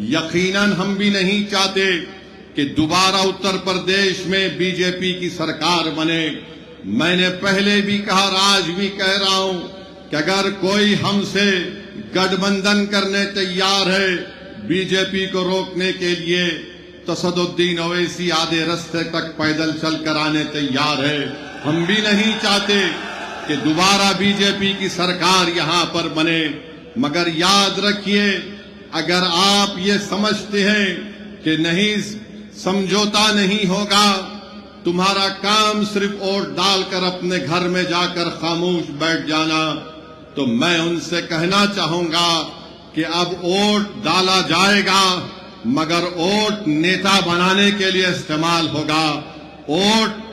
یقیناً ہم بھی نہیں چاہتے کہ دوبارہ اتر پردیش میں بی جے پی کی سرکار بنے۔ میں نے پہلے بھی کہا اور آج بھی کہہ رہا ہوں کہ اگر کوئی ہم سے گٹھ بندھن کرنے تیار ہے بی جے پی کو روکنے کے لیے تو اسد الدین اویسی آدھے رستے تک پیدل چل کر آنے تیار ہے۔ ہم بھی نہیں چاہتے کہ دوبارہ بی جے پی کی سرکار یہاں پر بنے، مگر یاد رکھیے اگر آپ یہ سمجھتے ہیں کہ نہیں سمجھوتا نہیں ہوگا، تمہارا کام صرف ووٹ ڈال کر اپنے گھر میں جا کر خاموش بیٹھ جانا، تو میں ان سے کہنا چاہوں گا کہ اب ووٹ ڈالا جائے گا مگر ووٹ نیتا بنانے کے لیے استعمال ہوگا، ووٹ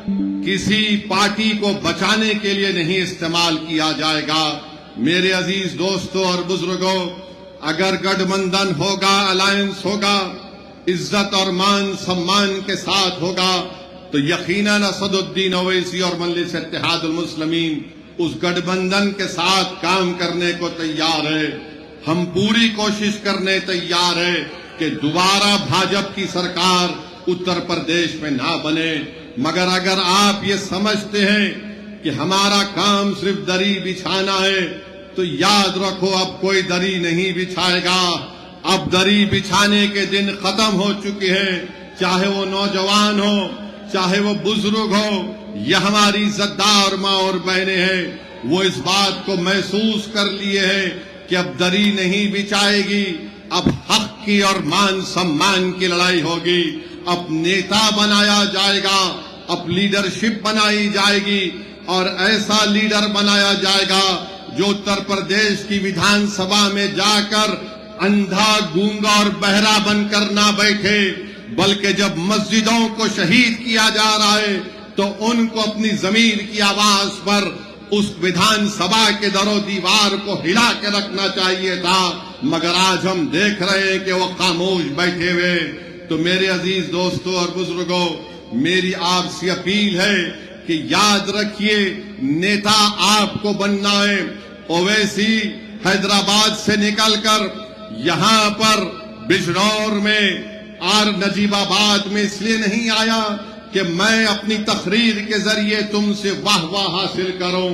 کسی پارٹی کو بچانے کے لیے نہیں استعمال کیا جائے گا۔ میرے عزیز دوستوں اور بزرگوں، اگر گٹھ بندھن ہوگا، الائنس ہوگا، عزت اور مان سمان کے ساتھ ہوگا تو یقیناً اسد الدین اویسی اور مجلس اتحاد المسلمین اس گٹھ بندھن کے ساتھ کام کرنے کو تیار ہے۔ ہم پوری کوشش کرنے تیار ہے کہ دوبارہ بھاجپ کی سرکار اتر پردیش میں نہ بنے، مگر اگر آپ یہ سمجھتے ہیں کہ ہمارا کام صرف دری بچھانا ہے تو یاد رکھو اب کوئی دری نہیں بچھائے گا، اب دری بچھانے کے دن ختم ہو چکے ہیں، چاہے وہ نوجوان ہو چاہے وہ بزرگ ہو یا ہماری عزتدار ماں اور بہنیں ہیں، وہ اس بات کو محسوس کر لیے ہیں کہ اب دری نہیں بچھائے گی، اب حق کی اور مان سمان کی لڑائی ہوگی، اب نیتا بنایا جائے گا، اب لیڈرشپ بنائی جائے گی اور ایسا لیڈر بنایا جائے گا جو اتر پردیش کی ویدھان سبھا میں جا کر اندھا گونگا اور بہرا بن کر نہ بیٹھے، بلکہ جب مسجدوں کو شہید کیا جا رہا ہے تو ان کو اپنی ضمیر کی آواز پر اس ویدھان سبھا کے در و دیوار کو ہلا کے رکھنا چاہیے تھا، مگر آج ہم دیکھ رہے ہیں کہ وہ خاموش بیٹھے ہوئے۔ تو میرے عزیز دوستوں اور بزرگوں، میری آپ سے اپیل ہے کہ یاد رکھیے نیتا آپ کو بننا ہے۔ اویسی حیدرآباد سے نکل کر یہاں پر بجنور میں اور نجیب آباد میں اس لیے نہیں آیا کہ میں اپنی تقریر کے ذریعے تم سے واہ واہ حاصل کروں،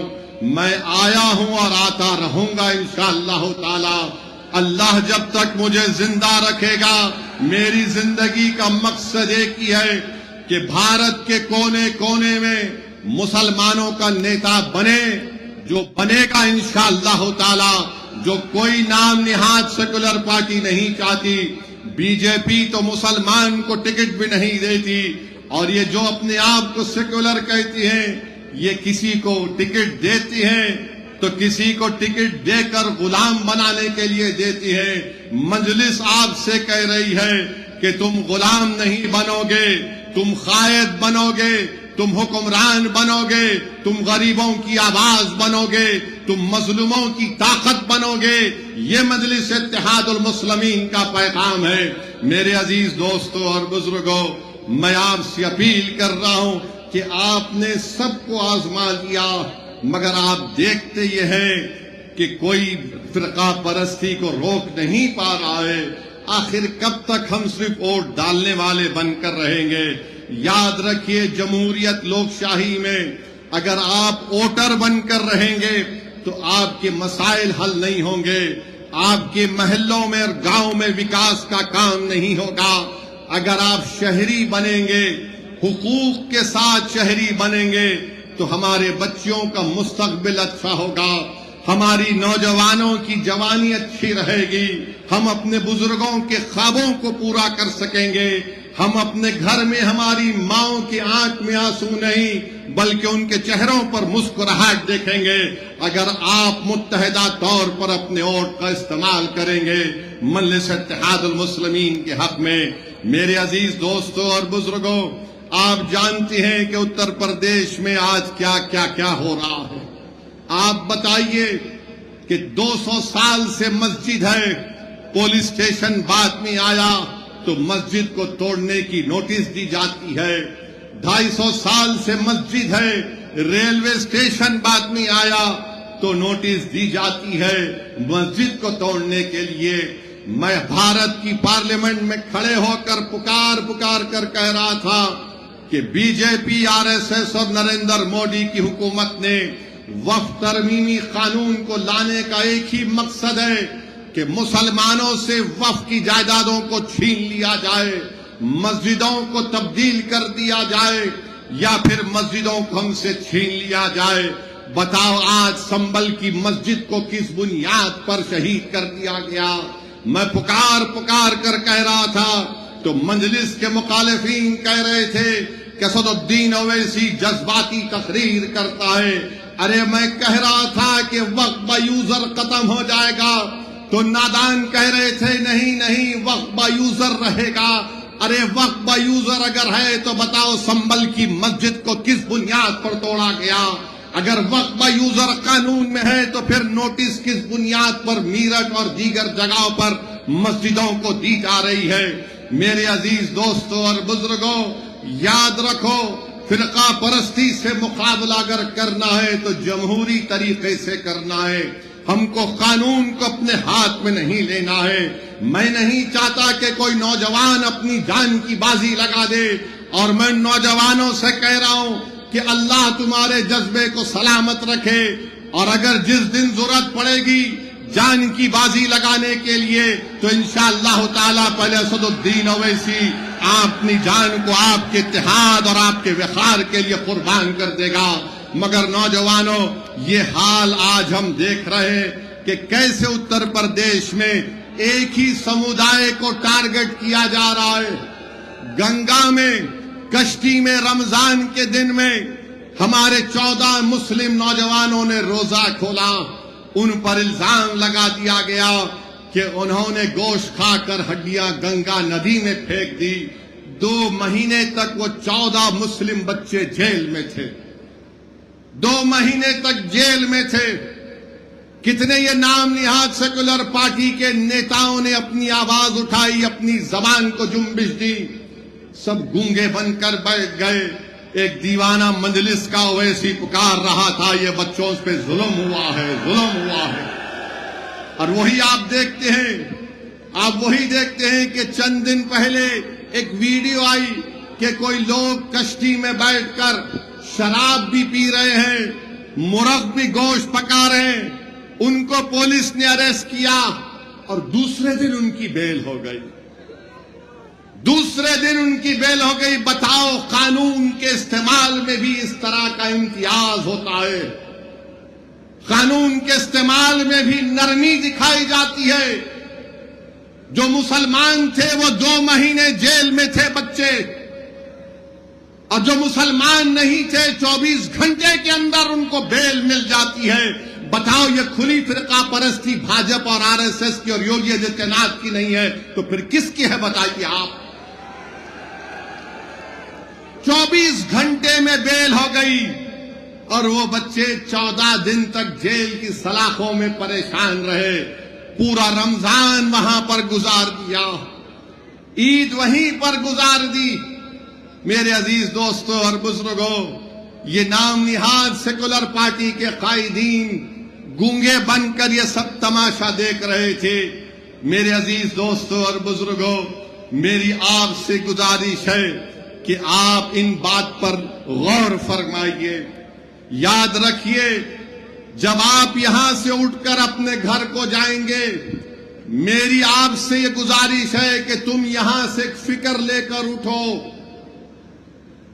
میں آیا ہوں اور آتا رہوں گا انشاءاللہ تعالی۔ اللہ جب تک مجھے زندہ رکھے گا، میری زندگی کا مقصد ایک ہی ہے کہ بھارت کے کونے کونے میں مسلمانوں کا نیتا بنے، جو بنے گا انشاءاللہ تعالی، جو کوئی نام نہاد سیکولر پارٹی نہیں چاہتی۔ بی جے پی تو مسلمان کو ٹکٹ بھی نہیں دیتی، اور یہ جو اپنے آپ کو سیکولر کہتی ہیں یہ کسی کو ٹکٹ دیتی ہیں تو کسی کو ٹکٹ دے کر غلام بنانے کے لیے دیتی ہے۔ مجلس آپ سے کہہ رہی ہے کہ تم غلام نہیں بنو گے، تم قائد بنو گے، تم حکمران بنو گے، تم غریبوں کی آواز بنو گے، تم مظلوموں کی طاقت بنو گے۔ یہ مجلس اتحاد المسلمین کا پیغام ہے۔ میرے عزیز دوستوں اور بزرگوں، میں آپ سے اپیل کر رہا ہوں کہ آپ نے سب کو آزما لیا، مگر آپ دیکھتے یہ ہیں کہ کوئی فرقہ پرستی کو روک نہیں پا رہا ہے۔ آخر کب تک ہم صرف ووٹ ڈالنے والے بن کر رہیں گے؟ یاد رکھیے جمہوریت لوک شاہی میں اگر آپ ووٹر بن کر رہیں گے تو آپ کے مسائل حل نہیں ہوں گے، آپ کے محلوں میں اور گاؤں میں وکاس کا کام نہیں ہوگا۔ اگر آپ شہری بنیں گے، حقوق کے ساتھ شہری بنیں گے تو ہمارے بچوں کا مستقبل اچھا ہوگا، ہماری نوجوانوں کی جوانی اچھی رہے گی، ہم اپنے بزرگوں کے خوابوں کو پورا کر سکیں گے، ہم اپنے گھر میں ہماری ماؤں کی آنکھ میں آنسو نہیں بلکہ ان کے چہروں پر مسکراہٹ دیکھیں گے اگر آپ متحدہ طور پر اپنے ووٹ کا استعمال کریں گے مجلس اتحاد المسلمین کے حق میں۔ میرے عزیز دوستوں اور بزرگوں، آپ جانتے ہیں کہ اتر پردیش میں آج کیا ہو رہا ہے۔ آپ بتائیے کہ 200 سال سے مسجد ہے، پولیس اسٹیشن بعد میں آیا تو مسجد کو توڑنے کی نوٹس دی جاتی ہے۔ 250 سال سے مسجد ہے، ریلوے اسٹیشن بعد میں آیا تو نوٹس دی جاتی ہے مسجد کو توڑنے کے لیے۔ میں بھارت کی پارلیمنٹ میں کھڑے ہو کر پکار کر کہہ رہا تھا کہ بی جے پی، آر ایس ایس اور نریندر مودی کی حکومت نے وقف ترمیمی قانون کو لانے کا ایک ہی مقصد ہے کہ مسلمانوں سے وقف کی جائیدادوں کو چھین لیا جائے، مسجدوں کو تبدیل کر دیا جائے یا پھر مسجدوں کو ہم سے چھین لیا جائے۔ بتاؤ آج سنبل کی مسجد کو کس بنیاد پر شہید کر دیا گیا؟ میں پکار کر کہہ رہا تھا تو مجلس کے مخالفین کہہ رہے تھے کہ اسد الدین اویسی جذباتی تقریر کرتا ہے۔ ارے میں کہہ رہا تھا کہ وقت با یوزر ختم ہو جائے گا تو نادان کہہ رہے تھے نہیں وقت با یوزر رہے گا۔ ارے وقت با یوزر اگر ہے تو بتاؤ سنبل کی مسجد کو کس بنیاد پر توڑا گیا؟ اگر وقت با یوزر قانون میں ہے تو پھر نوٹس کس بنیاد پر میرٹھ اور دیگر جگہوں پر مسجدوں کو دی جا رہی ہے؟ میرے عزیز دوستوں اور بزرگوں، یاد رکھو، فرقہ پرستی سے مقابلہ اگر کرنا ہے تو جمہوری طریقے سے کرنا ہے۔ ہم کو قانون کو اپنے ہاتھ میں نہیں لینا ہے۔ میں نہیں چاہتا کہ کوئی نوجوان اپنی جان کی بازی لگا دے، اور میں نوجوانوں سے کہہ رہا ہوں کہ اللہ تمہارے جذبے کو سلامت رکھے، اور اگر جس دن ضرورت پڑے گی جان کی بازی لگانے کے لیے تو انشاءاللہ تعالیٰ پہلے اسد الدین اویسی اپنی جان کو آپ کے اتحاد اور آپ کے وقار کے لیے قربان کر دے گا۔ مگر نوجوانوں، یہ حال آج ہم دیکھ رہے ہیں کہ کیسے اتر پردیش میں ایک ہی سمودائے کو ٹارگٹ کیا جا رہا ہے۔ گنگا میں کشتی میں رمضان کے دن میں ہمارے 14 مسلم نوجوانوں نے روزہ کھولا، ان پر الزام لگا دیا گیا کہ انہوں نے گوشت کھا کر ہڈیاں گنگا ندی میں پھینک دی۔ 2 مہینے تک وہ 14 مسلم بچے جیل میں تھے، 2 مہینے تک جیل میں تھے۔ کتنے یہ نام نہاد سیکولر پارٹی کے نیتاؤں نے اپنی آواز اٹھائی، اپنی زبان کو جنبش دی، سب گونگے بن کر بیٹھ گئے۔ ایک دیوانہ مجلس کا اویسی پکار رہا تھا یہ بچوں پہ ظلم ہوا ہے۔ اور وہی آپ دیکھتے ہیں کہ چند دن پہلے ایک ویڈیو آئی کہ کوئی لوگ کشتی میں بیٹھ کر شراب بھی پی رہے ہیں، مرغ بھی گوشت پکا رہے ہیں، ان کو پولیس نے اریسٹ کیا اور دوسرے دن ان کی بیل ہو گئی۔ بتاؤ قانون کے استعمال میں بھی اس طرح کا امتیاز ہوتا ہے، قانون کے استعمال میں بھی نرمی دکھائی جاتی ہے۔ جو مسلمان تھے وہ 2 مہینے جیل میں تھے بچے، اور جو مسلمان نہیں تھے 24 گھنٹے کے اندر ان کو بیل مل جاتی ہے۔ بتاؤ یہ کھلی فرقہ پرستی بھاجپا اور آر ایس ایس کی اور یوگی آدتیہ ناتھ کی نہیں ہے تو پھر کس کی ہے بتائیے آپ؟ 24 گھنٹے میں بیل ہو گئی اور وہ بچے 14 دن تک جیل کی سلاخوں میں پریشان رہے، پورا رمضان وہاں پر گزار دیا، عید وہیں پر گزار دی۔ میرے عزیز دوستوں اور بزرگوں، یہ نام نہاد سیکولر پارٹی کے قائدین گونگے بن کر یہ سب تماشا دیکھ رہے تھے۔ میرے عزیز دوستوں اور بزرگوں، میری آپ سے گزارش ہے کہ آپ ان بات پر غور فرمائیے۔ یاد رکھیے، جب آپ یہاں سے اٹھ کر اپنے گھر کو جائیں گے، میری آپ سے یہ گزارش ہے کہ تم یہاں سے ایک فکر لے کر اٹھو،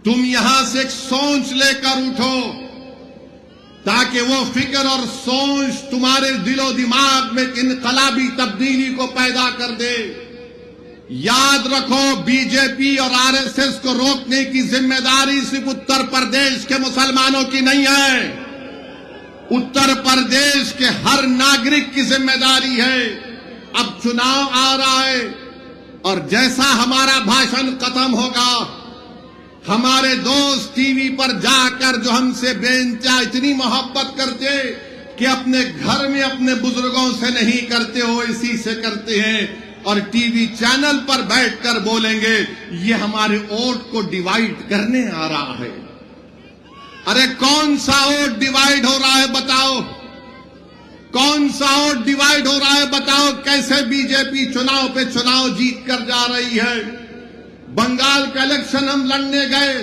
تم یہاں سے ایک سوچ لے کر اٹھو، تاکہ وہ فکر اور سوچ تمہارے دل و دماغ میں انقلابی تبدیلی کو پیدا کر دے۔ یاد رکھو، بی جے پی اور آر ایس ایس کو روکنے کی ذمہ داری صرف اتر پردیش کے مسلمانوں کی نہیں ہے، اتر پردیش کے ہر ناگرک کی ذمہ داری ہے۔ اب چناؤ آ رہا ہے، اور جیسا ہمارا بھاشن ختم ہوگا، ہمارے دوست ٹی وی پر جا کر جو ہم سے بے انتہا اتنی محبت کرتے کہ اپنے گھر میں اپنے بزرگوں سے نہیں کرتے ہو اسی سے کرتے ہیں، اور ٹی وی چینل پر بیٹھ کر بولیں گے یہ ہمارے ووٹ کو ڈیوائیڈ کرنے آ رہا ہے۔ ارے کون سا ووٹ ڈیوائیڈ ہو رہا ہے بتاؤ؟ کون سا ووٹ ڈیوائیڈ ہو رہا ہے؟ بتاؤ کیسے بی جے پی چناؤ پہ چناؤ جیت کر جا رہی ہے؟ بنگال کا الیکشن ہم لڑنے گئے،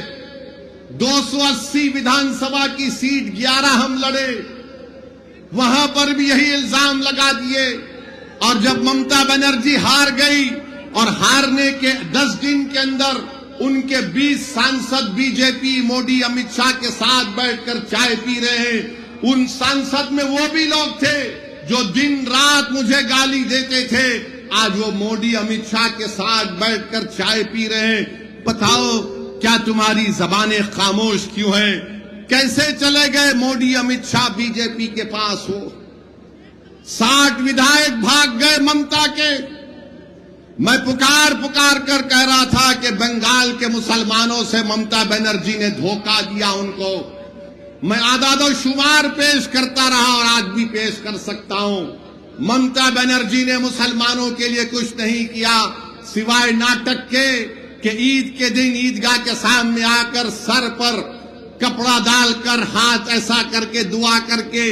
280 ودھان سبھا کی سیٹ 11 ہم لڑے، وہاں پر بھی یہی الزام لگا دیے، اور جب ممتا بنرجی ہار گئی اور ہارنے کے 10 دن کے اندر ان کے 20 سانسد بی جے پی مودی امت شاہ کے ساتھ بیٹھ کر چائے پی رہے ہیں، ان سانسد میں وہ بھی لوگ تھے جو دن رات مجھے گالی دیتے تھے، آج وہ مودی امت شاہ کے ساتھ بیٹھ کر چائے پی رہے ہیں۔ بتاؤ کیا تمہاری زبانیں خاموش کیوں ہیں؟ کیسے چلے گئے مودی امت شاہ بی جے پی کے پاس؟ ہو 60 ودھائک بھاگ گئے ممتا کے۔ میں پکار کر کہہ رہا تھا کہ بنگال کے مسلمانوں سے ممتا بنرجی نے دھوکہ دیا ان کو۔ میں اعداد و شمار پیش کرتا رہا اور آج بھی پیش کر سکتا ہوں۔ ممتا بنرجی نے مسلمانوں کے لیے کچھ نہیں کیا سوائے ناٹک کے کہ عید کے دن عیدگاہ کے سامنے آ کر سر پر کپڑا ڈال کر ہاتھ ایسا کر کے دعا کر کے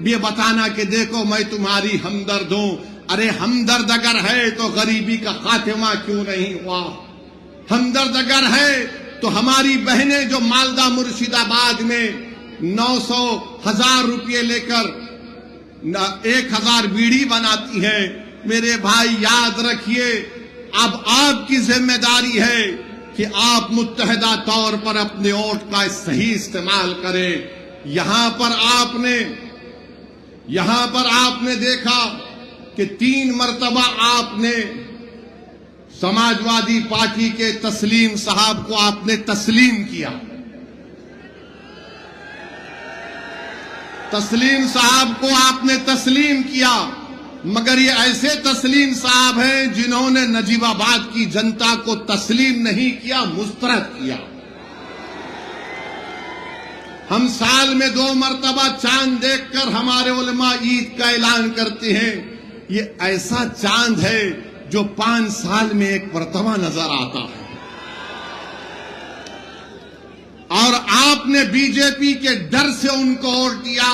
یہ بتانا کہ دیکھو میں تمہاری ہمدرد ہوں۔ ارے ہمدرد اگر ہے تو غریبی کا خاتمہ کیوں نہیں ہوا؟ ہمدرد اگر ہے تو ہماری بہنیں جو مالدہ مرشد آباد میں 900,000 روپے لے کر 1000 بیڑی بناتی ہیں، میرے بھائی یاد رکھیے اب آپ کی ذمہ داری ہے کہ آپ متحدہ طور پر اپنے ووٹ کا صحیح استعمال کریں۔ یہاں پر آپ نے دیکھا کہ 3 مرتبہ آپ نے سماجوادی پارٹی کے تسلیم صاحب کو آپ نے تسلیم کیا۔ تسلیم صاحب کو آپ نے تسلیم کیا، مگر یہ ایسے تسلیم صاحب ہیں جنہوں نے نجیب آباد کی جنتا کو تسلیم نہیں کیا، مسترد کیا۔ ہم سال میں 2 مرتبہ چاند دیکھ کر ہمارے علماء عید کا اعلان کرتے ہیں، یہ ایسا چاند ہے جو 5 سال میں ایک مرتبہ نظر آتا ہے۔ اور آپ نے بی جے پی کے ڈر سے ان کو ووٹ دیا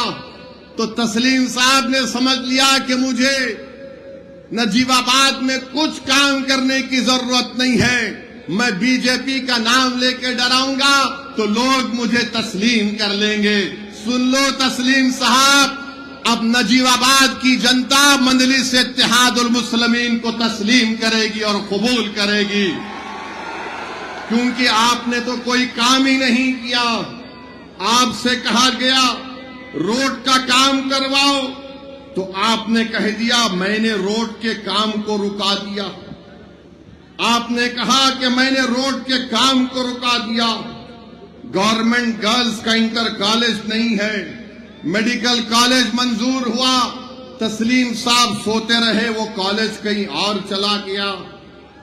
تو تسلیم صاحب نے سمجھ لیا کہ مجھے نجیب آباد میں کچھ کام کرنے کی ضرورت نہیں ہے، میں بی جے پی کا نام لے کے ڈراؤں گا تو لوگ مجھے تسلیم کر لیں گے۔ سن لو تسلیم صاحب، اب نجیب آباد کی جنتا مجلس اتحاد المسلمین کو تسلیم کرے گی اور قبول کرے گی، کیونکہ آپ نے تو کوئی کام ہی نہیں کیا۔ آپ سے کہا گیا روڈ کا کام کرواؤ تو آپ نے کہہ دیا میں نے روڈ کے کام کو رکا دیا۔ آپ نے کہا کہ میں نے روڈ کے کام کو رکا دیا۔ گورنمنٹ گرلز کا انٹر کالج نہیں ہے، میڈیکل کالج منظور ہوا، تسلیم صاحب سوتے رہے، وہ کالج کہیں اور چلا گیا۔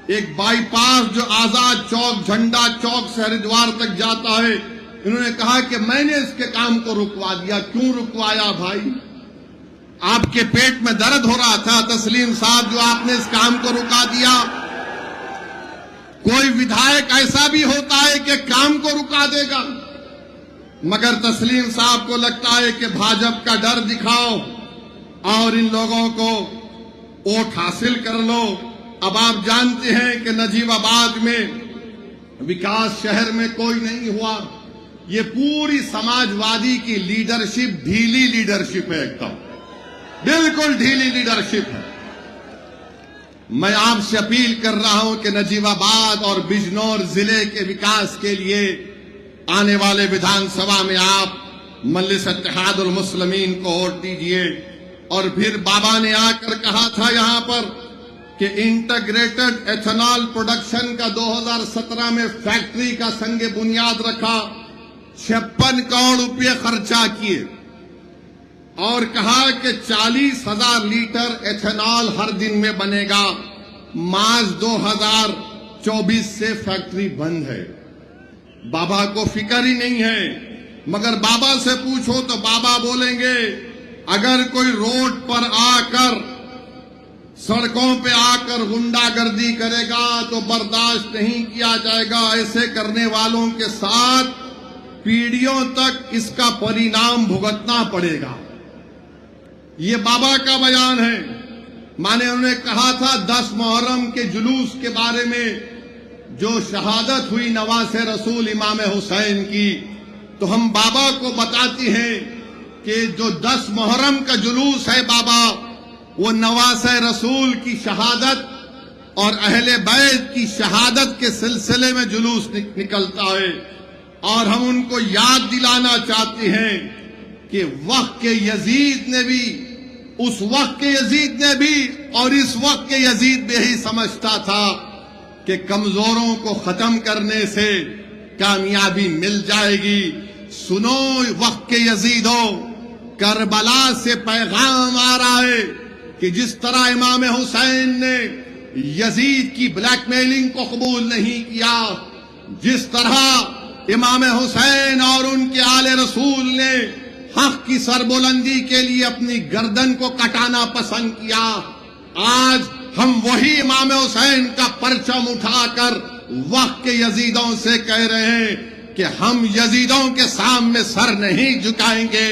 ایک بائی پاس جو آزاد چوک جھنڈا چوک سے ہریدوار تک جاتا ہے، انہوں نے کہا کہ میں نے اس کے کام کو رکوا دیا۔ کیوں رکوایا بھائی؟ آپ کے پیٹ میں درد ہو رہا تھا تسلیم صاحب جو آپ نے اس کام کو رکا دیا؟ کوئی ودھائک ایسا بھی ہوتا ہے کہ کام کو رکا دے گا، مگر تسلیم صاحب کو لگتا ہے کہ بھاجپ کا ڈر دکھاؤ اور ان لوگوں کو ووٹ حاصل کر لو۔ اب آپ جانتے ہیں کہ نجیب آباد میں وکاس شہر میں کوئی نہیں ہوا، یہ پوری سماجوادی کی لیڈرشپ ڈھیلی لیڈرشپ ہے، ایک دم بالکل ڈھیلی لیڈرشپ ہے۔ میں آپ سے اپیل کر رہا ہوں کہ نجیب آباد اور بجنور ضلع کے وکاس کے لیے آنے والے ودھان سبھا میں آپ مجلس اتحاد المسلمین کو ووٹ دیجیے۔ اور پھر بابا نے آ کر کہا تھا یہاں پر کہ انٹیگریٹڈ ایتھنال پروڈکشن کا 2017 میں فیکٹری کا سنگ بنیاد رکھا، 56 کروڑ روپے خرچہ کیے اور کہا کہ 40,000 لیٹر ایتھنال ہر دن میں بنے گا۔ مارچ 2024 سے فیکٹری بند ہے۔ بابا کو فکر ہی نہیں ہے، مگر بابا سے پوچھو تو بابا بولیں گے اگر کوئی روڈ پر آ کر سڑکوں پہ آ کر غنڈہ گردی کرے گا تو برداشت نہیں کیا جائے گا، ایسے کرنے والوں کے ساتھ پیڑھیوں تک اس کا پرینام بھگتنا پڑے گا۔ یہ بابا کا بیان ہے. میں نے انہیں کہا تھا 10 محرم کے جلوس کے بارے میں جو شہادت ہوئی نواسہ رسول امام حسین کی، تو ہم بابا کو بتاتے ہیں کہ جو 10 محرم کا جلوس ہے بابا، وہ نواسہ رسول کی شہادت اور اہل بیت کی شہادت کے سلسلے میں جلوس نکلتا ہے. اور ہم ان کو یاد دلانا چاہتے ہیں کہ وقت کے یزید نے بھی، اس وقت کے یزید نے بھی اور اس وقت کے یزید بھی یہی سمجھتا تھا کہ کمزوروں کو ختم کرنے سے کامیابی مل جائے گی. سنو وقت کے یزیدو، کربلا سے پیغام آ رہا ہے کہ جس طرح امام حسین نے یزید کی بلیک میلنگ کو قبول نہیں کیا، جس طرح امام حسین اور ان کے آل رسول نے حق کی سربلندی کے لیے اپنی گردن کو کٹانا پسند کیا، آج ہم وہی امام حسین کا پرچم اٹھا کر وقت کے یزیدوں سے کہہ رہے ہیں کہ ہم یزیدوں کے سامنے سر نہیں جھکائیں گے،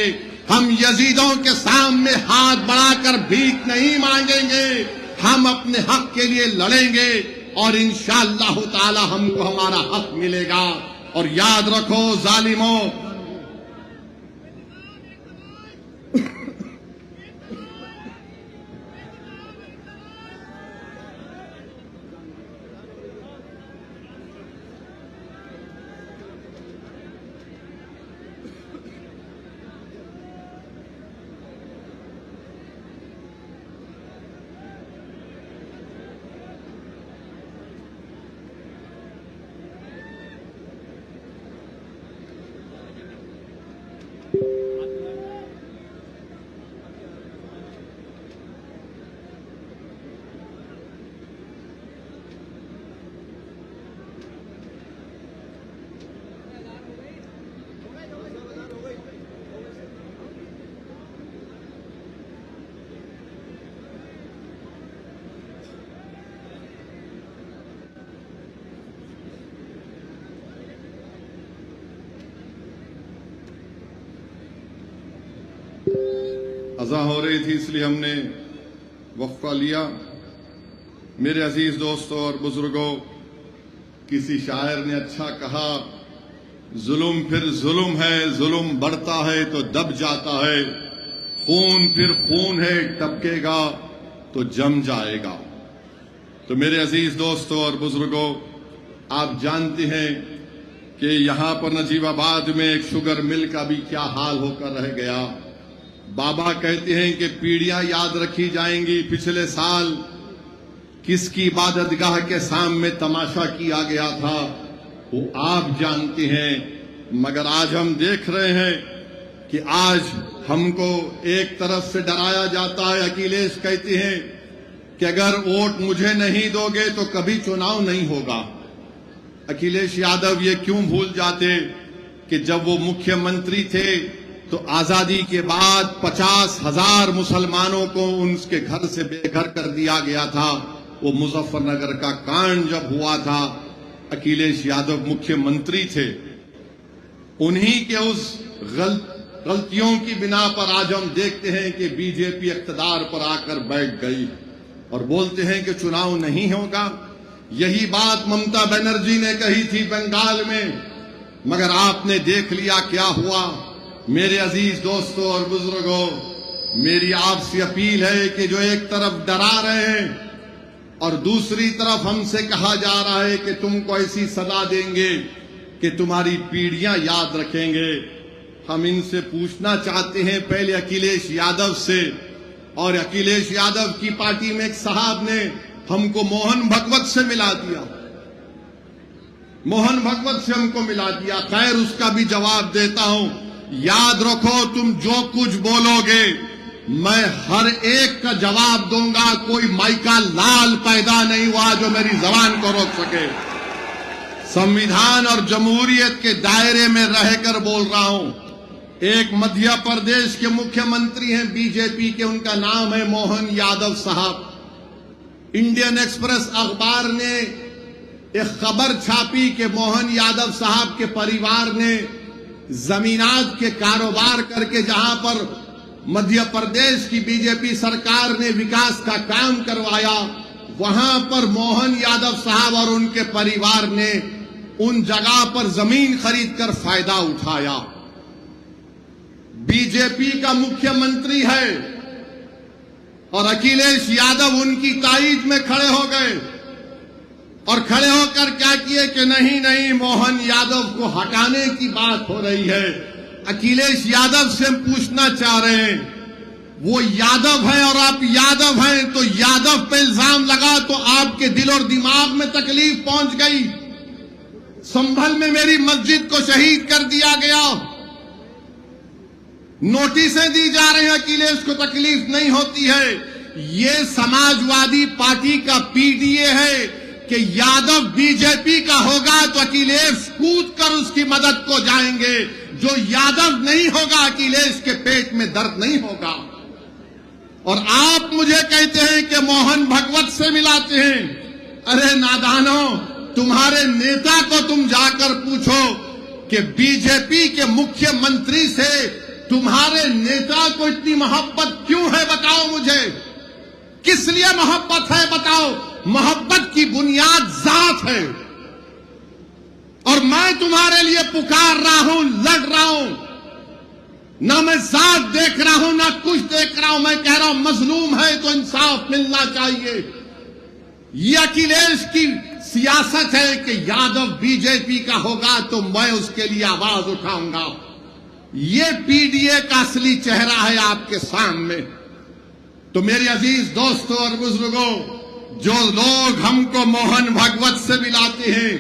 ہم یزیدوں کے سامنے ہاتھ بڑھا کر بھیک نہیں مانگیں گے، ہم اپنے حق کے لیے لڑیں گے اور انشاءاللہ تعالی ہم کو ہمارا حق ملے گا. اور یاد رکھو ظالموں، اذان ہو رہی تھی اس لیے ہم نے وقفہ لیا. میرے عزیز دوستوں اور بزرگوں، کسی شاعر نے اچھا کہا، ظلم پھر ظلم ہے، ظلم بڑھتا ہے تو دب جاتا ہے، خون پھر خون ہے، ٹپکے گا تو جم جائے گا. تو میرے عزیز دوستوں اور بزرگوں، آپ جانتے ہیں کہ یہاں پر نجیب آباد میں ایک شوگر مل کا بھی کیا حال ہو کر رہ گیا. بابا کہتے ہیں کہ پیڑیاں یاد رکھی جائیں گی. پچھلے سال کس کی عبادت گاہ کے سامنے تماشا کیا گیا تھا وہ آپ جانتے ہیں، مگر آج ہم دیکھ رہے ہیں کہ آج ہم کو ایک طرف سے ڈرایا جاتا ہے. اکھلیش کہتے ہیں کہ اگر ووٹ مجھے نہیں دو گے تو کبھی چناؤ نہیں ہوگا. اکھلیش یادو یہ کیوں بھول جاتے کہ جب وہ مکھیہ منتری تھے تو آزادی کے بعد 50,000 مسلمانوں کو ان کے گھر سے بے گھر کر دیا گیا تھا. وہ مظفر نگر کا کانڈ جب ہوا تھا، اکھلیش یادو مکھیہ منتری تھے. انہی کے اس غلطیوں کی بنا پر آج ہم دیکھتے ہیں کہ بی جے پی اقتدار پر آ کر بیٹھ گئی اور بولتے ہیں کہ چناؤ نہیں ہوگا. یہی بات ممتا بنرجی نے کہی تھی بنگال میں، مگر آپ نے دیکھ لیا کیا ہوا. میرے عزیز دوستوں اور بزرگوں، میری آپ سے اپیل ہے کہ جو ایک طرف ڈرا رہے ہیں اور دوسری طرف ہم سے کہا جا رہا ہے کہ تم کو ایسی سزا دیں گے کہ تمہاری پیڑیاں یاد رکھیں گے، ہم ان سے پوچھنا چاہتے ہیں پہلے اکھلیش یادو سے. اور اکھلیش یادو کی پارٹی میں ایک صاحب نے ہم کو موہن بھگوت سے ملا دیا، موہن بھگوت سے ہم کو ملا دیا. خیر، اس کا بھی جواب دیتا ہوں. یاد رکھو، تم جو کچھ بولو گے میں ہر ایک کا جواب دوں گا. کوئی مائکا لال پیدا نہیں ہوا جو میری زبان کو روک سکے. سمویدھان اور جمہوریت کے دائرے میں رہ کر بول رہا ہوں. ایک مدھیہ پردیش کے مکھیہ منتری ہیں بی جے پی کے، ان کا نام ہے موہن یادو صاحب. انڈین ایکسپریس اخبار نے ایک خبر چھاپی کہ موہن یادو صاحب کے پریوار نے زمینات کے کاروبار کر کے جہاں پر مدھیہ پردیش کی بی جے پی سرکار نے وکاس کا کام کروایا، وہاں پر موہن یادو صاحب اور ان کے پریوار نے ان جگہ پر زمین خرید کر فائدہ اٹھایا۔ بی جے پی کا مکھیہ منتری ہے اور اکھلیش یادو ان کی تائید میں کھڑے ہو گئے اور کھڑے ہو کر کیا کیے کہ نہیں موہن یادو کو ہٹانے کی بات ہو رہی ہے۔ اکھلیش یادو سے ہم پوچھنا چاہ رہے ہیں، وہ یادو ہے اور آپ یادو ہیں، تو یادو پہ الزام لگا تو آپ کے دل اور دماغ میں تکلیف پہنچ گئی۔ سنبھل میں میری مسجد کو شہید کر دیا گیا، نوٹسیں دی جا رہے ہیں، اکھلیش کو تکلیف نہیں ہوتی ہے۔ یہ سماجوادی پارٹی کا پی ڈی اے ہے کہ یادو بی جے پی کا ہوگا تو اکھلیش کود کر اس کی مدد کو جائیں گے، جو یادو نہیں ہوگا اکھلیش کے پیٹ میں درد نہیں ہوگا۔ اور آپ مجھے کہتے ہیں کہ موہن بھگوت سے ملاتے ہیں۔ ارے نادانوں، تمہارے نیتا کو تم جا کر پوچھو کہ بی جے پی کے مکھیہ منتری سے تمہارے نیتا کو اتنی محبت کیوں ہے، بتاؤ مجھے، کس لیے محبت ہے بتاؤ۔ محبت کی بنیاد ذات ہے، اور میں تمہارے لیے پکار رہا ہوں، لڑ رہا ہوں، نہ میں ذات دیکھ رہا ہوں نہ کچھ دیکھ رہا ہوں، میں کہہ رہا ہوں مظلوم ہے تو انصاف ملنا چاہیے۔ یہ اکھلیش کی سیاست ہے کہ یادو بی جے پی کا ہوگا تو میں اس کے لیے آواز اٹھاؤں گا۔ یہ پی ڈی اے کا اصلی چہرہ ہے آپ کے سامنے۔ تو میرے عزیز دوستوں اور بزرگوں، جو لوگ ہم کو موہن بھگوت سے ملاتے ہیں،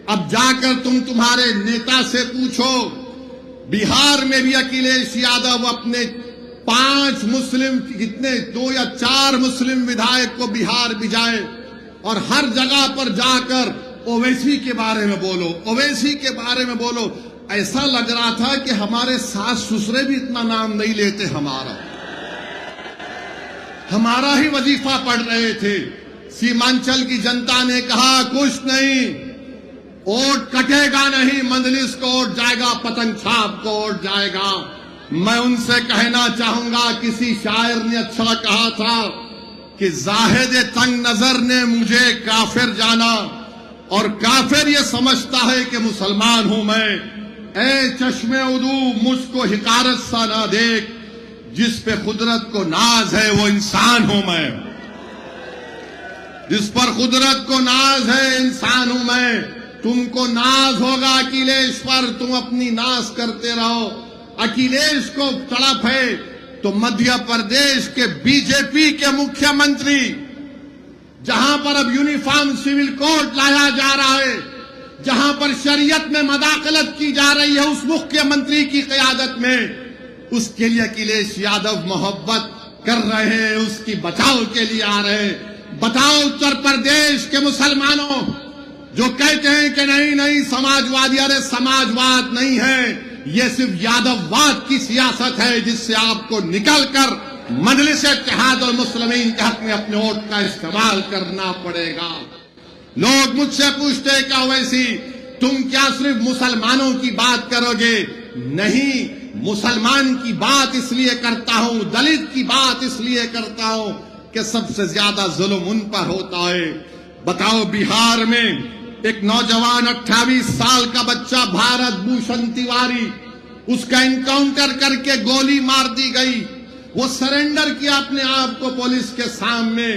اب جا کر تمہارے نیتا سے پوچھو۔ بہار میں بھی اکھلیش یادو اپنے 5 مسلم، کتنے 2 یا 4 مسلم ودھائک کو بہار بھیجائے، اور ہر جگہ پر جا کر اویسی کے بارے میں بولو، اویسی کے بارے میں بولو۔ ایسا لگ رہا تھا کہ ہمارے ساس سسرے بھی اتنا نام نہیں لیتے، ہمارا ہی وظیفہ پڑھ رہے تھے۔ سیمانچل کی جنتا نے کہا کچھ نہیں، ووٹ کٹے گا نہیں، مجلس کو ووٹ جائے گا، پتنگ چھاپ کو ووٹ جائے گا۔ میں ان سے کہنا چاہوں گا، کسی شاعر نے اچھا کہا تھا کہ زاہد تنگ نظر نے مجھے کافر جانا، اور کافر یہ سمجھتا ہے کہ مسلمان ہوں میں۔ اے چشم عدو مجھ کو حقارت سا نہ دیکھ، جس پہ قدرت کو ناز ہے وہ انسان ہوں میں، جس پر قدرت کو ناز ہے انسان ہوں میں۔ تم کو ناز ہوگا اکھلیش پر، تم اپنی ناز کرتے رہو۔ اکھلیش کو تڑپ ہے تو مدھیہ پردیش کے بی جے پی کے مکھیہ منتری، جہاں پر اب یونیفارم سول کوڈ لایا جا رہا ہے، جہاں پر شریعت میں مداخلت کی جا رہی ہے اس مکھیہ منتری کی قیادت میں، اس کے لیے اکھلیش یادو محبت کر رہے ہیں، اس کی بچاؤ کے لیے آ رہے ہیں۔ بتاؤ اتر پردیش کے مسلمانوں جو کہتے ہیں کہ نہیں سماجوادی، ارے سماجواد نہیں ہے، یہ صرف یادو واد کی سیاست ہے، جس سے آپ کو نکل کر مجلس اتحاد المسلمین کے حق میں اپنے ووٹ کا استعمال کرنا پڑے گا۔ لوگ مجھ سے پوچھتے ہیں کہ اویسی تم کیا صرف مسلمانوں کی بات کرو گے؟ نہیں، مسلمان کی بات اس لیے کرتا ہوں، دلت کی بات اس لیے کرتا ہوں کہ سب سے زیادہ ظلم ان پر ہوتا ہے۔ بتاؤ، بہار میں ایک نوجوان 28 سال کا بچہ بھارت بھوشن تیواری، اس کا انکاؤنٹر کر کے گولی مار دی گئی، وہ سرنڈر کیا اپنے آپ کو پولیس کے سامنے۔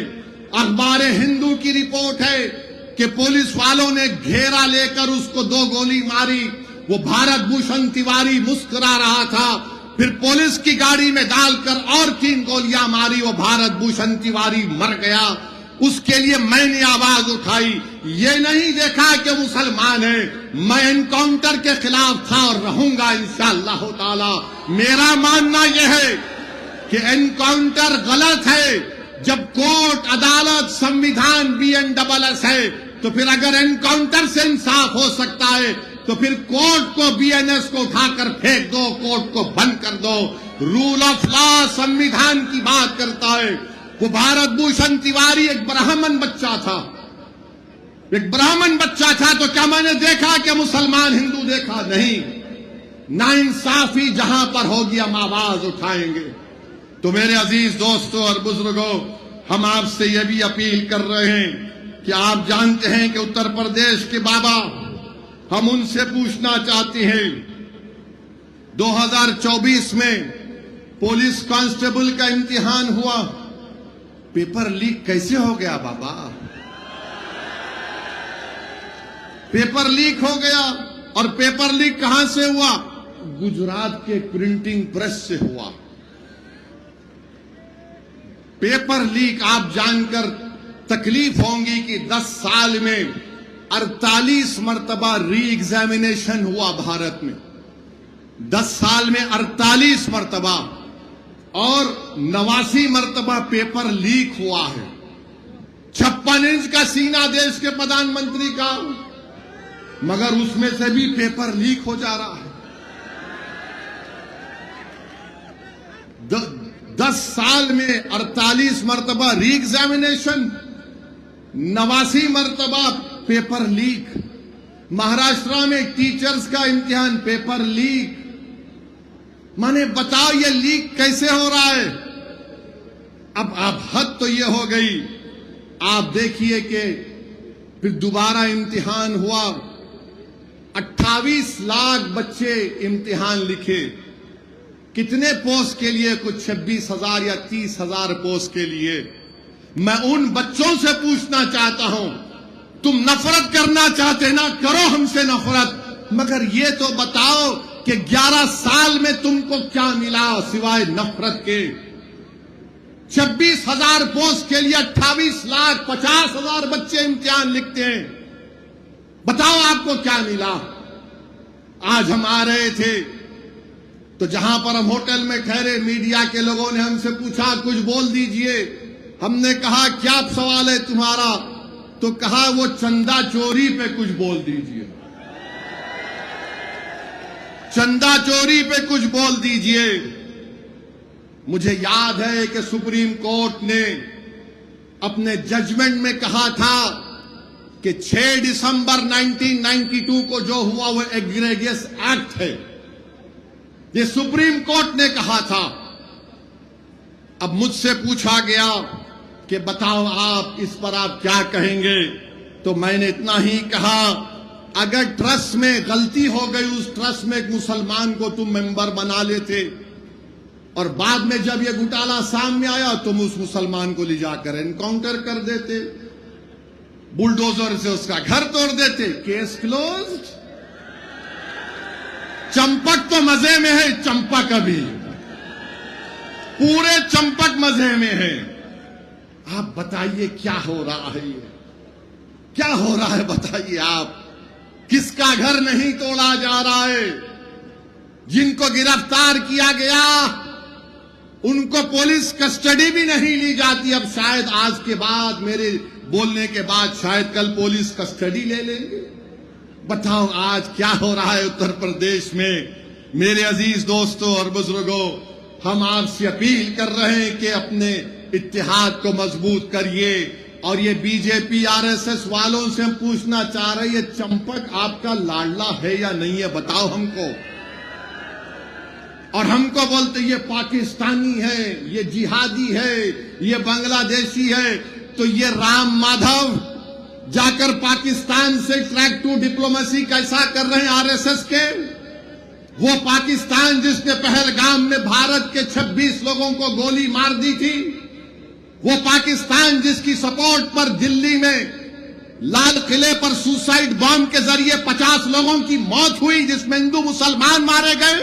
اخبار ہندو کی رپورٹ ہے کہ پولیس والوں نے گھیرا لے کر اس کو 2 گولی ماری، وہ بھارت بھوشن تیواری مسکرا رہا تھا، پھر پولیس کی گاڑی میں ڈال کر اور 3 گولیاں ماری، وہ بھارت بھوشن تیواری مر گیا۔ اس کے لیے میں نے آواز اٹھائی، یہ نہیں دیکھا کہ مسلمان ہے، میں انکاؤنٹر کے خلاف تھا اور رہوں گا انشاءاللہ تعالی۔ میرا ماننا یہ ہے کہ انکاؤنٹر غلط ہے، جب کورٹ، عدالت، سنویدھان BNSS ہے، تو پھر اگر انکاؤنٹر سے انصاف ہو سکتا ہے تو پھر کورٹ کو BNS کو اٹھا کر پھینک دو، کورٹ کو بند کر دو۔ رول آف لا سنویدھان کی بات کرتا ہے۔ وہ بھارت بھوشن تیواری ایک برہمن بچہ تھا، ایک برہمن بچہ تھا، تو کیا میں نے دیکھا کہ مسلمان ہندو دیکھا؟ نہیں۔ ناانصافی جہاں پر ہوگی ہم آواز اٹھائیں گے۔ تو میرے عزیز دوستوں اور بزرگوں، ہم آپ سے یہ بھی اپیل کر رہے ہیں کہ آپ جانتے ہیں کہ اتر پردیش کے بابا، ہم ان سے پوچھنا چاہتے ہیں 2024 میں پولیس کانسٹیبل کا امتحان ہوا، پیپر لیک کیسے ہو گیا بابا؟ پیپر لیک ہو گیا، اور پیپر لیک کہاں سے ہوا؟ گجرات کے پرنٹنگ پریس سے ہوا۔ پیپر لیک آپ جان کر تکلیف ہوں گی کہ 10 سال میں 48 مرتبہ ری ایگزامینیشن ہوا بھارت میں، 10 سال میں 48 مرتبہ، اور 89 مرتبہ پیپر لیک ہوا ہے۔ 56 انچ کا سینہ دیش کے پردھان منتری کا، مگر اس میں سے بھی پیپر لیک ہو جا رہا ہے۔ 10 سال میں 48 مرتبہ ری ایگزامینیشن، 89 مرتبہ پیپر لیک۔ مہاراشٹرا میں ٹیچرز کا امتحان پیپر لیک۔ مانے بتاؤ یہ لیک کیسے ہو رہا ہے؟ اب حد تو یہ ہو گئی۔ آپ دیکھیے کہ پھر دوبارہ امتحان ہوا، 28 لاکھ بچے امتحان لکھے۔ کتنے پوسٹ کے لیے؟ کچھ 26,000 یا 30,000 پوسٹ کے لیے۔ میں ان بچوں سے پوچھنا چاہتا ہوں، تم نفرت کرنا چاہتے نا، کرو ہم سے نفرت، مگر یہ تو بتاؤ کہ 11 سال میں تم کو کیا ملا سوائے نفرت کے؟ 26,000 پوسٹ کے لیے 28 لاکھ 50,000 بچے امتحان لکھتے ہیں، بتاؤ آپ کو کیا ملا؟ آج ہم آ رہے تھے تو جہاں پر ہم ہوٹل میں ٹھہرے، میڈیا کے لوگوں نے ہم سے پوچھا کچھ بول دیجئے۔ ہم نے کہا کیا سوال ہے تمہارا؟ تو کہا وہ چندہ چوری پہ کچھ بول دیجئے، چندہ چوری پہ کچھ بول دیجئے۔ مجھے یاد ہے کہ سپریم کورٹ نے اپنے ججمنٹ میں کہا تھا کہ 6 دسمبر 1992 کو جو ہوا وہ ایگریگیس ایکٹ ہے، یہ سپریم کورٹ نے کہا تھا۔ اب مجھ سے پوچھا گیا کہ بتاؤ آپ اس پر آپ کیا کہیں گے؟ تو میں نے اتنا ہی کہا، اگر ٹرسٹ میں غلطی ہو گئی، اس ٹرسٹ میں ایک مسلمان کو تم ممبر بنا لیتے، اور بعد میں جب یہ گھوٹالہ سامنے آیا تم اس مسلمان کو لے جا کر انکاؤنٹر کر دیتے، بلڈوزر سے اس کا گھر توڑ دیتے، کیس کلوزڈ۔ چمپک تو مزے میں ہے، چمپک ابھی پورے چمپک مزے میں ہے۔ آپ بتائیے کیا ہو رہا ہے؟ یہ کیا ہو رہا ہے بتائیے آپ؟ کس کا گھر نہیں توڑا جا رہا ہے؟ جن کو گرفتار کیا گیا ان کو پولیس کسٹڈی بھی نہیں لی جاتی۔ اب شاید آج کے بعد، میرے بولنے کے بعد شاید کل پولیس کسٹڈی لے لیں گے۔ بتاؤ آج کیا ہو رہا ہے اتر پردیش میں؟ میرے عزیز دوستوں اور بزرگوں، ہم آپ سے اپیل کر رہے ہیں کہ اپنے اتحاد کو مضبوط کریے، اور یہ بی جے پی RSS والوں سے ہم پوچھنا چاہ رہے ہیں، یہ چمپک آپ کا لاڈلا ہے یا نہیں ہے؟ بتاؤ ہم کو۔ اور ہم کو بولتے یہ پاکستانی ہے، یہ جہادی ہے، یہ بنگلہ دیشی ہے، تو یہ رام مادھو جا کر پاکستان سے ٹریک ٹو ڈپلومیسی کیسا کر رہے ہیں RSS کے؟ وہ پاکستان جس نے پہلگام میں بھارت کے 26 لوگوں کو گولی مار دی تھی، وہ پاکستان جس کی سپورٹ پر دلی میں لال قلعے پر سوسائیڈ بام کے ذریعے 50 لوگوں کی موت ہوئی، جس میں ہندو مسلمان مارے گئے۔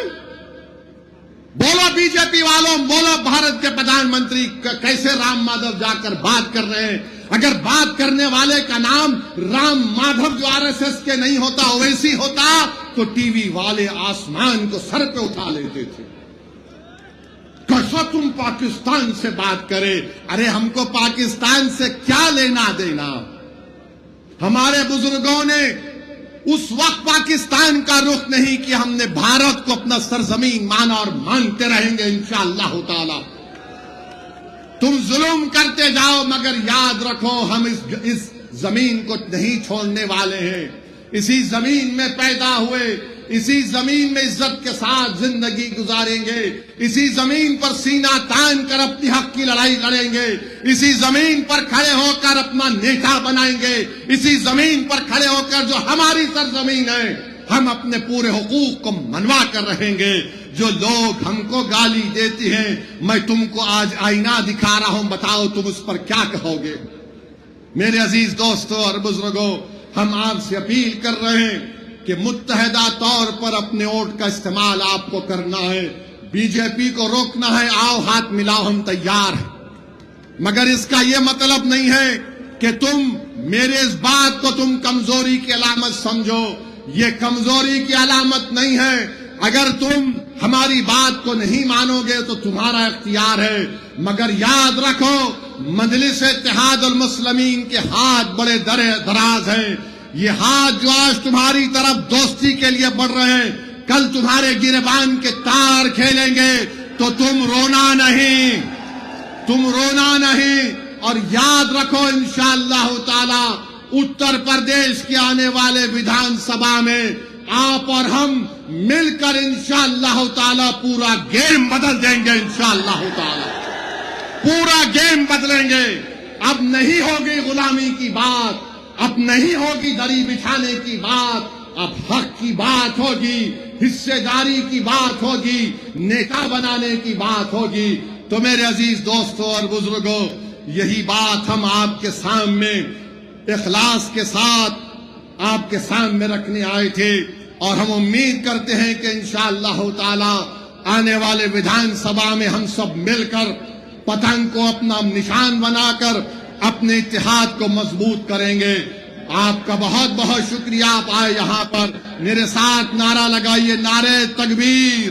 بولو بی جے پی والوں، بولو بھارت کے پردھان منتری کیسے رام مادھو جا کر بات کر رہے ہیں؟ اگر بات کرنے والے کا نام رام مادھو جو RSS کے نہیں ہوتا، اویسی ہوتا، تو ٹی وی والے آسمان کو سر پہ اٹھا لیتے تھے۔ کیسا تم پاکستان سے بات کرے؟ ارے ہم کو پاکستان سے کیا لینا دینا؟ ہمارے بزرگوں نے اس وقت پاکستان کا رخ نہیں کیا، ہم نے بھارت کو اپنا سرزمین مانا اور مانتے رہیں گے انشاءاللہ تعالی۔ تم ظلم کرتے جاؤ، مگر یاد رکھو ہم اس زمین کو نہیں چھوڑنے والے ہیں۔ اسی زمین میں پیدا ہوئے، اسی زمین میں عزت کے ساتھ زندگی گزاریں گے، اسی زمین پر سینہ تان کر اپنی حق کی لڑائی لڑیں گے، اسی زمین پر کھڑے ہو کر اپنا نیتا بنائیں گے، اسی زمین پر کھڑے ہو کر جو ہماری سرزمین ہے ہم اپنے پورے حقوق کو منوا کر رہیں گے۔ جو لوگ ہم کو گالی دیتی ہیں، میں تم کو آج آئینہ دکھا رہا ہوں، بتاؤ تم اس پر کیا کہو گے؟ میرے عزیز دوستو اور بزرگوں، ہم آپ سے اپیل کر رہے ہیں کہ متحدہ طور پر اپنے ووٹ کا استعمال آپ کو کرنا ہے، بی جے پی کو روکنا ہے، آؤ ہاتھ ملاؤ، ہم تیار ہیں، مگر اس کا یہ مطلب نہیں ہے کہ تم میرے اس بات کو تم کمزوری کی علامت سمجھو، یہ کمزوری کی علامت نہیں ہے۔ اگر تم ہماری بات کو نہیں مانو گے تو تمہارا اختیار ہے، مگر یاد رکھو مجلس اتحاد المسلمین کے ہاتھ بڑے دراز ہیں، یہ ہاتھ جو آج تمہاری طرف دوستی کے لیے بڑھ رہے ہیں کل تمہارے گریبان کے تار کھیلیں گے، تو تم رونا نہیں، تم رونا نہیں۔ اور یاد رکھو انشاءاللہ تعالی اتر پردیش کے آنے والے ویدھان سبھا میں آپ اور ہم مل کر انشاءاللہ تعالی پورا گیم بدل دیں گے، انشاءاللہ تعالی پورا گیم بدلیں گے۔ اب نہیں ہوگی غلامی کی بات، اب نہیں ہوگی دری بچھانے کی بات، اب حق کی بات ہوگی، حصے داری کی بات ہوگی، نیتا بنانے کی بات ہوگی۔ تو میرے عزیز دوستو اور بزرگوں، یہی بات ہم آپ کے سامنے اخلاص کے ساتھ آپ کے سامنے رکھنے آئے تھے، اور ہم امید کرتے ہیں کہ انشاءاللہ تعالی آنے والے ویدھان سبھا میں ہم سب مل کر پتنگ کو اپنا نشان بنا کر اپنے اتحاد کو مضبوط کریں گے۔ آپ کا بہت بہت شکریہ، آپ آئے یہاں پر، میرے ساتھ نعرہ لگائیے، نعرہ تکبیر۔